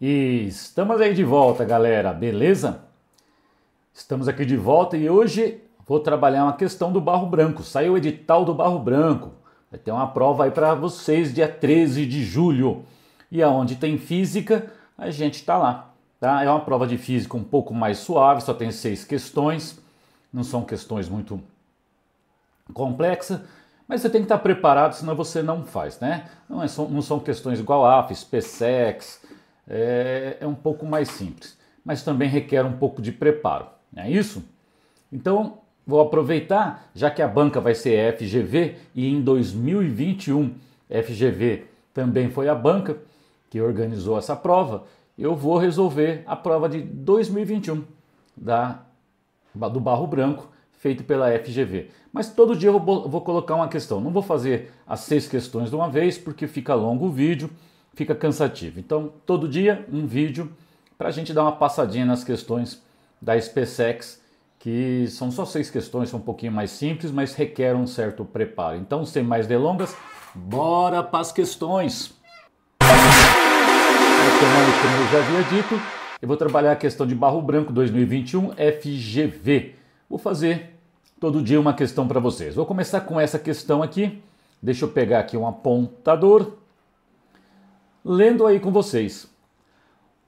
E estamos aí de volta, galera, beleza? Estamos aqui de volta e hoje vou trabalhar uma questão do barro branco. Saiu o edital do barro branco. Vai ter uma prova aí para vocês dia 13 de julho. E aonde tem física, a gente está lá, tá? É uma prova de física um pouco mais suave, só tem 6 questões. Não são questões muito complexas, mas você tem que estar preparado, senão você não faz, né? Não são questões igual AFES, PSEX, é um pouco mais simples, mas também requer um pouco de preparo, não é isso? Então, vou aproveitar, já que a banca vai ser FGV e em 2021 FGV também foi a banca que organizou essa prova, eu vou resolver a prova de 2021 do barro branco, feito pela FGV. Mas todo dia eu vou colocar uma questão. Não vou fazer as 6 questões de uma vez, porque fica longo o vídeo, fica cansativo. Então, todo dia um vídeo para a gente dar uma passadinha nas questões da SpaceX, que são só 6 questões, são um pouquinho mais simples, mas requer um certo preparo. Então, sem mais delongas, bora para as questões. Como eu já havia dito, eu vou trabalhar a questão de barro branco 2021 FGV. Vou fazer todo dia uma questão para vocês. Vou começar com essa questão aqui. Deixa eu pegar aqui um apontador. Lendo aí com vocês.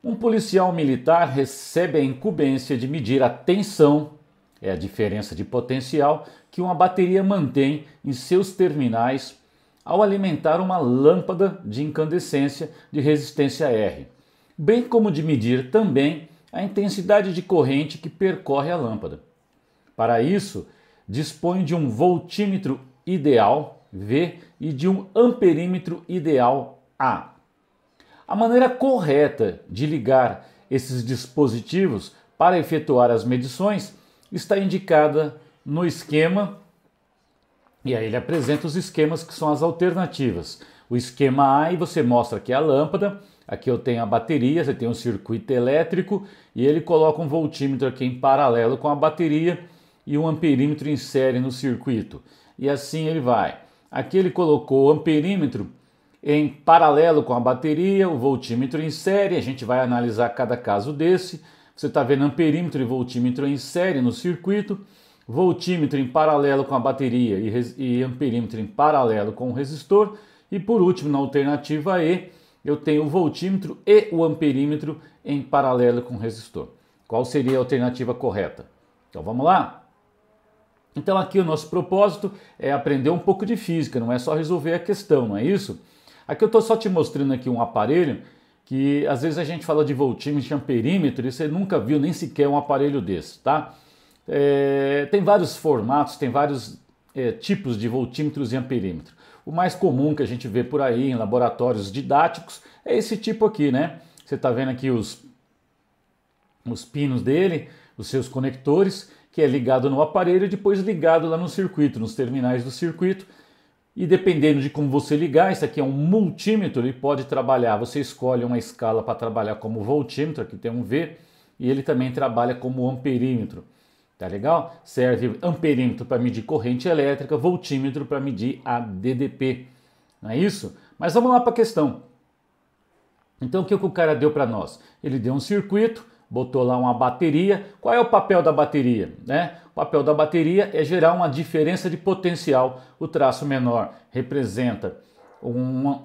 Um policial militar recebe a incumbência de medir a tensão, é a diferença de potencial, que uma bateria mantém em seus terminais ao alimentar uma lâmpada de incandescência de resistência R, bem como de medir também a intensidade de corrente que percorre a lâmpada. Para isso, dispõe de um voltímetro ideal, V, e de um amperímetro ideal, A. A maneira correta de ligar esses dispositivos para efetuar as medições está indicada no esquema, e aí ele apresenta os esquemas que são as alternativas. O esquema A, e você mostra aqui a lâmpada, aqui eu tenho a bateria, você tem um circuito elétrico, e ele coloca um voltímetro aqui em paralelo com a bateria, e um amperímetro em série no circuito. E assim ele vai. Aqui ele colocou o amperímetro em paralelo com a bateria, o voltímetro em série. A gente vai analisar cada caso desse. Você está vendo amperímetro e voltímetro em série no circuito, voltímetro em paralelo com a bateria e amperímetro em paralelo com o resistor. E por último, na alternativa E, eu tenho o voltímetro e o amperímetro em paralelo com o resistor. Qual seria a alternativa correta? Então vamos lá? Então aqui o nosso propósito é aprender um pouco de física, não é só resolver a questão, não é isso? Aqui eu estou só te mostrando aqui um aparelho que às vezes a gente fala de voltímetro e amperímetro e você nunca viu nem sequer um aparelho desse, tá? Tem vários formatos, tem vários tipos de voltímetros e amperímetro. O mais comum que a gente vê por aí em laboratórios didáticos é esse tipo aqui, né? Você está vendo aqui os pinos dele, os seus conectores, que é ligado no aparelho e depois ligado lá no circuito, nos terminais do circuito. E dependendo de como você ligar, esse aqui é um multímetro, ele pode trabalhar, você escolhe uma escala para trabalhar como voltímetro, aqui tem um V, e ele também trabalha como amperímetro. Tá legal? Serve amperímetro para medir corrente elétrica, voltímetro para medir a DDP. Não é isso? Mas vamos lá para a questão. Então o que o cara deu para nós? Ele deu um circuito, botou lá uma bateria. Qual é o papel da bateria, né? O papel da bateria é gerar uma diferença de potencial. O traço menor representa um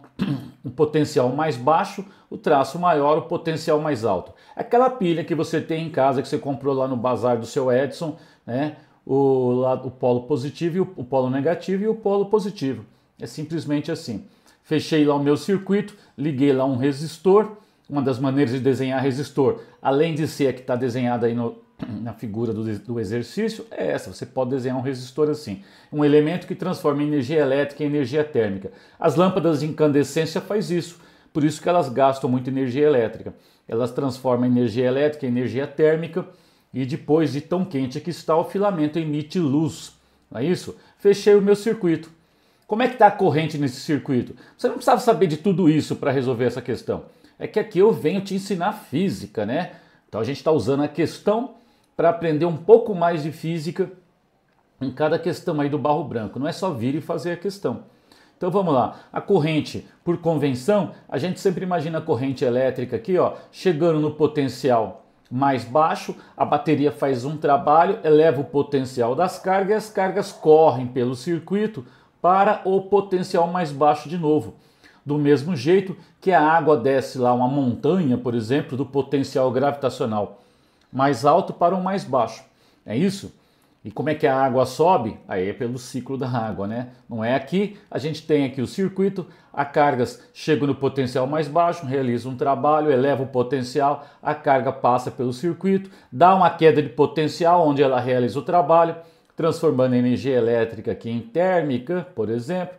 potencial mais baixo, o traço maior, o potencial mais alto. Aquela pilha que você tem em casa, que você comprou lá no bazar do seu Edson, né? O polo positivo e o polo negativo e o polo positivo. É simplesmente assim. Fechei lá o meu circuito, liguei lá um resistor. Uma das maneiras de desenhar resistor, além de ser a que está desenhada aí na figura do exercício, é essa. Você pode desenhar um resistor assim. Um elemento que transforma energia elétrica em energia térmica. As lâmpadas de incandescência faz isso. Por isso que elas gastam muita energia elétrica. Elas transformam energia elétrica em energia térmica e depois de tão quente que está, o filamento emite luz. Não é isso? Fechei o meu circuito. Como é que está a corrente nesse circuito? Você não precisava saber de tudo isso para resolver essa questão. É que aqui eu venho te ensinar física, né? Então a gente está usando a questão para aprender um pouco mais de física em cada questão aí do barro branco. Não é só vir e fazer a questão. Então vamos lá, a corrente, por convenção, a gente sempre imagina a corrente elétrica aqui, ó, chegando no potencial mais baixo, a bateria faz um trabalho, eleva o potencial das cargas e as cargas correm pelo circuito para o potencial mais baixo de novo. Do mesmo jeito que a água desce lá uma montanha, por exemplo, do potencial gravitacional mais alto para o mais baixo. É isso? E como é que a água sobe? Aí é pelo ciclo da água, né? Não é aqui, a gente tem aqui o circuito, as cargas chegam no potencial mais baixo, realiza um trabalho, eleva o potencial, a carga passa pelo circuito, dá uma queda de potencial onde ela realiza o trabalho, transformando a energia elétrica aqui em térmica, por exemplo,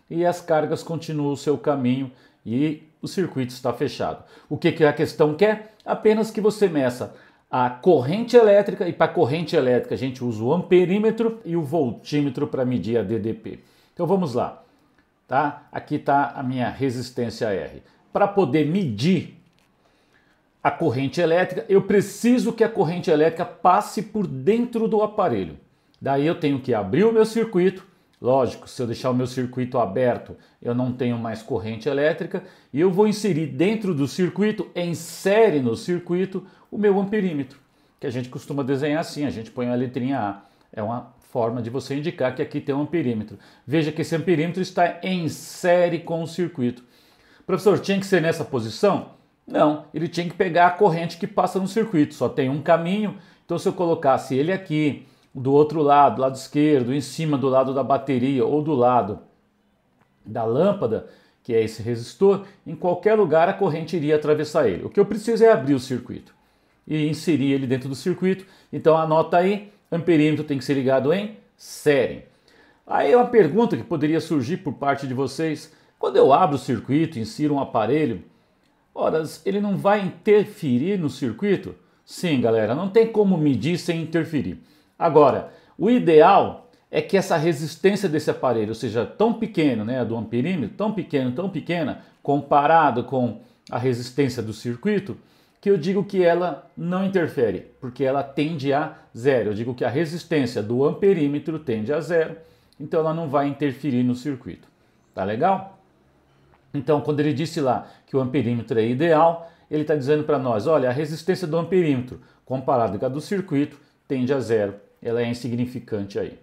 e as cargas continuam o seu caminho e o circuito está fechado. O que a questão quer? Apenas que você meça a corrente elétrica, e para corrente elétrica a gente usa o amperímetro e o voltímetro para medir a DDP. Então vamos lá, tá? Aqui está a minha resistência R. Para poder medir a corrente elétrica, eu preciso que a corrente elétrica passe por dentro do aparelho. Daí eu tenho que abrir o meu circuito. Lógico, se eu deixar o meu circuito aberto, eu não tenho mais corrente elétrica e eu vou inserir dentro do circuito, em série no circuito, o meu amperímetro, que a gente costuma desenhar assim, a gente põe a letrinha A. É uma forma de você indicar que aqui tem um amperímetro. Veja que esse amperímetro está em série com o circuito. Professor, tinha que ser nessa posição? Não, ele tinha que pegar a corrente que passa no circuito, só tem um caminho, então se eu colocasse ele aqui, do outro lado, lado esquerdo, em cima do lado da bateria ou do lado da lâmpada, que é esse resistor, em qualquer lugar a corrente iria atravessar ele. O que eu preciso é abrir o circuito e inserir ele dentro do circuito. Então anota aí, amperímetro tem que ser ligado em série. Aí uma pergunta que poderia surgir por parte de vocês: quando eu abro o circuito, insiro um aparelho, horas, ele não vai interferir no circuito? Sim, galera, não tem como medir sem interferir. Agora, o ideal é que essa resistência desse aparelho seja tão pequena, né, do amperímetro, tão pequena, comparado com a resistência do circuito, que eu digo que ela não interfere, porque ela tende a zero. Eu digo que a resistência do amperímetro tende a zero, então ela não vai interferir no circuito. Tá legal? Então, quando ele disse lá que o amperímetro é ideal, ele está dizendo para nós, olha, a resistência do amperímetro comparado com a do circuito tende a zero. Ela é insignificante aí.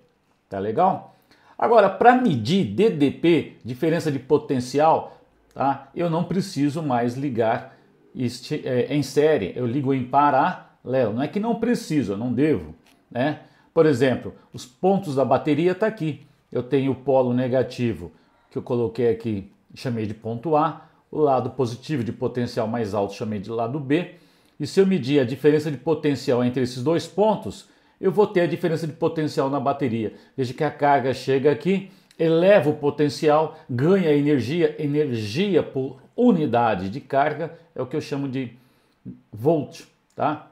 Tá legal? Agora, para medir DDP, diferença de potencial, tá? Eu não preciso mais ligar em série, eu ligo em paralelo. Não é que não preciso, eu não devo, né? Por exemplo, os pontos da bateria tá aqui. Eu tenho o polo negativo, que eu coloquei aqui, chamei de ponto A, o lado positivo de potencial mais alto chamei de lado B. E se eu medir a diferença de potencial entre esses dois pontos, eu vou ter a diferença de potencial na bateria. Veja que a carga chega aqui, eleva o potencial, ganha energia por unidade de carga, é o que eu chamo de volt, tá?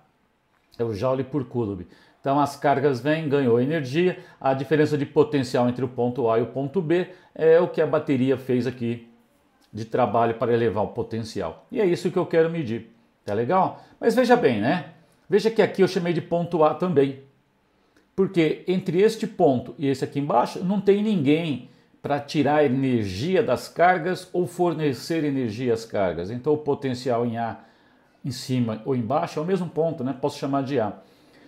É o joule por coulomb. Então as cargas vêm, ganhou energia, a diferença de potencial entre o ponto A e o ponto B é o que a bateria fez aqui de trabalho para elevar o potencial. E é isso que eu quero medir. Tá legal? Mas veja bem, né? Veja que aqui eu chamei de ponto A também. Porque entre este ponto e esse aqui embaixo não tem ninguém para tirar energia das cargas ou fornecer energia às cargas. Então o potencial em A em cima ou embaixo é o mesmo ponto, né? Posso chamar de A.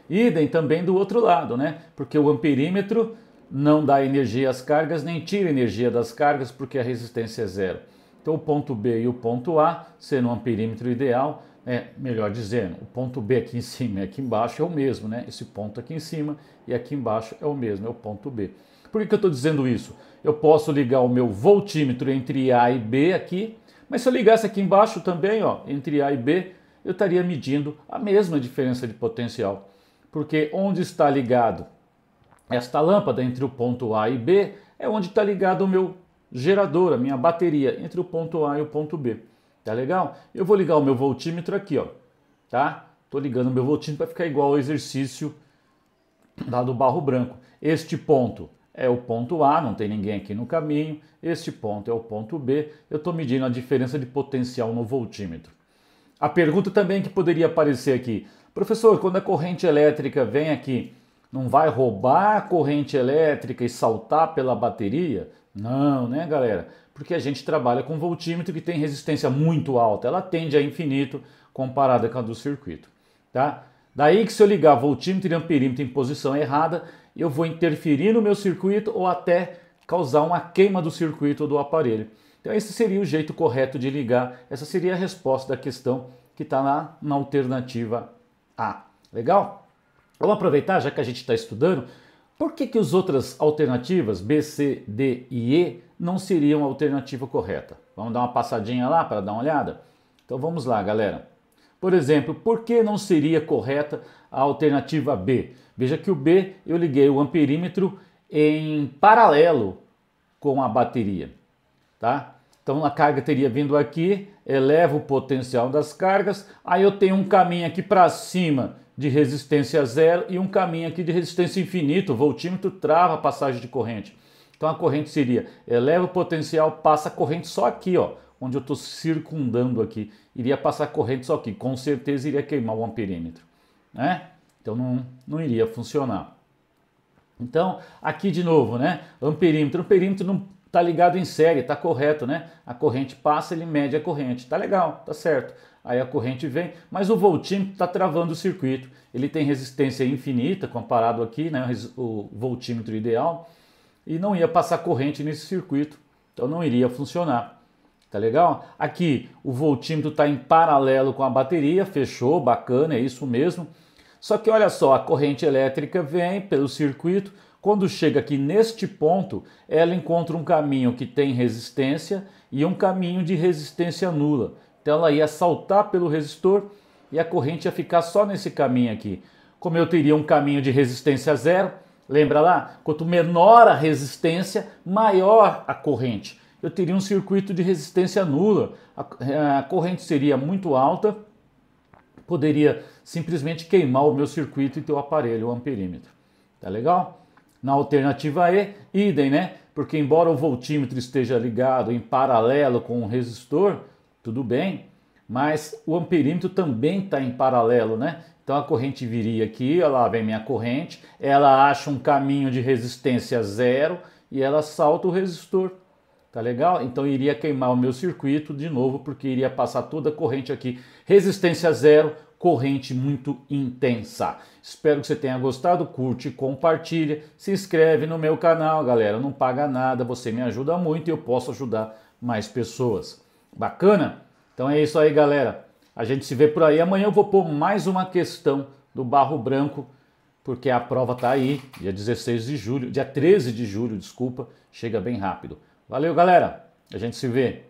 Idem também do outro lado, né? Porque o amperímetro não dá energia às cargas, nem tira energia das cargas, porque a resistência é zero. Então o ponto B e o ponto A, sendo um amperímetro ideal, melhor dizendo, o ponto B aqui em cima e aqui embaixo é o mesmo, né? Esse ponto aqui em cima e aqui embaixo é o mesmo, é o ponto B. Por que eu estou dizendo isso? Eu posso ligar o meu voltímetro entre A e B aqui, mas se eu ligasse aqui embaixo também, ó, entre A e B, eu estaria medindo a mesma diferença de potencial. Porque onde está ligado esta lâmpada entre o ponto A e B é onde está ligado o meu gerador, a minha bateria, entre o ponto A e o ponto B. Tá legal? Eu vou ligar o meu voltímetro aqui, ó, tá? Tô ligando o meu voltímetro para ficar igual ao exercício lá do barro branco. Este ponto é o ponto A, não tem ninguém aqui no caminho. Este ponto é o ponto B. Eu estou medindo a diferença de potencial no voltímetro. A pergunta também que poderia aparecer aqui: professor, quando a corrente elétrica vem aqui, não vai roubar a corrente elétrica e saltar pela bateria? Não, né, galera? Porque a gente trabalha com voltímetro que tem resistência muito alta, ela tende a infinito comparada com a do circuito, tá? Daí que se eu ligar voltímetro e amperímetro em posição errada, eu vou interferir no meu circuito ou até causar uma queima do circuito ou do aparelho. Então esse seria o jeito correto de ligar, essa seria a resposta da questão que está lá na alternativa A. Legal? Vamos aproveitar, já que a gente está estudando, por que as outras alternativas, B, C, D e E, não seriam a alternativa correta? Vamos dar uma passadinha lá para dar uma olhada? Então vamos lá, galera. Por exemplo, por que não seria correta a alternativa B? Veja que o B, eu liguei o amperímetro em paralelo com a bateria, tá? Então a carga teria vindo aqui, eleva o potencial das cargas, aí eu tenho um caminho aqui para cima de resistência zero e um caminho aqui de resistência infinita. O voltímetro trava a passagem de corrente. Então a corrente seria, eleva o potencial, passa a corrente só aqui, ó, onde eu estou circundando aqui. Iria passar a corrente só aqui, com certeza iria queimar o amperímetro, né? Então não iria funcionar. Então aqui de novo, né? Amperímetro não está ligado em série, está correto, né? A corrente passa, ele mede a corrente, tá legal, tá certo. Aí a corrente vem, mas o voltímetro está travando o circuito. Ele tem resistência infinita comparado aqui, né, o voltímetro ideal, e não ia passar corrente nesse circuito, então não iria funcionar. Tá legal? Aqui o voltímetro está em paralelo com a bateria, fechou, bacana, é isso mesmo. Só que olha só, a corrente elétrica vem pelo circuito, quando chega aqui neste ponto, ela encontra um caminho que tem resistência e um caminho de resistência nula. Então ela ia saltar pelo resistor e a corrente ia ficar só nesse caminho aqui. Como eu teria um caminho de resistência zero, lembra lá? Quanto menor a resistência, maior a corrente. Eu teria um circuito de resistência nula. A corrente seria muito alta, poderia simplesmente queimar o meu circuito e ter o aparelho, o amperímetro. Tá legal? Na alternativa E, idem, né? Porque embora o voltímetro esteja ligado em paralelo com o resistor, tudo bem, mas o amperímetro também está em paralelo, né? Então a corrente viria aqui, olha lá vem minha corrente, ela acha um caminho de resistência zero e ela salta o resistor. Tá legal? Então iria queimar o meu circuito de novo, porque iria passar toda a corrente aqui. Resistência zero, corrente muito intensa. Espero que você tenha gostado, curte, compartilha, se inscreve no meu canal, galera. Não paga nada, você me ajuda muito e eu posso ajudar mais pessoas. Bacana? Então é isso aí, galera. A gente se vê por aí. Amanhã eu vou pôr mais uma questão do barro branco, porque a prova tá aí, dia 16 de julho, dia 13 de julho, desculpa, chega bem rápido. Valeu, galera. A gente se vê.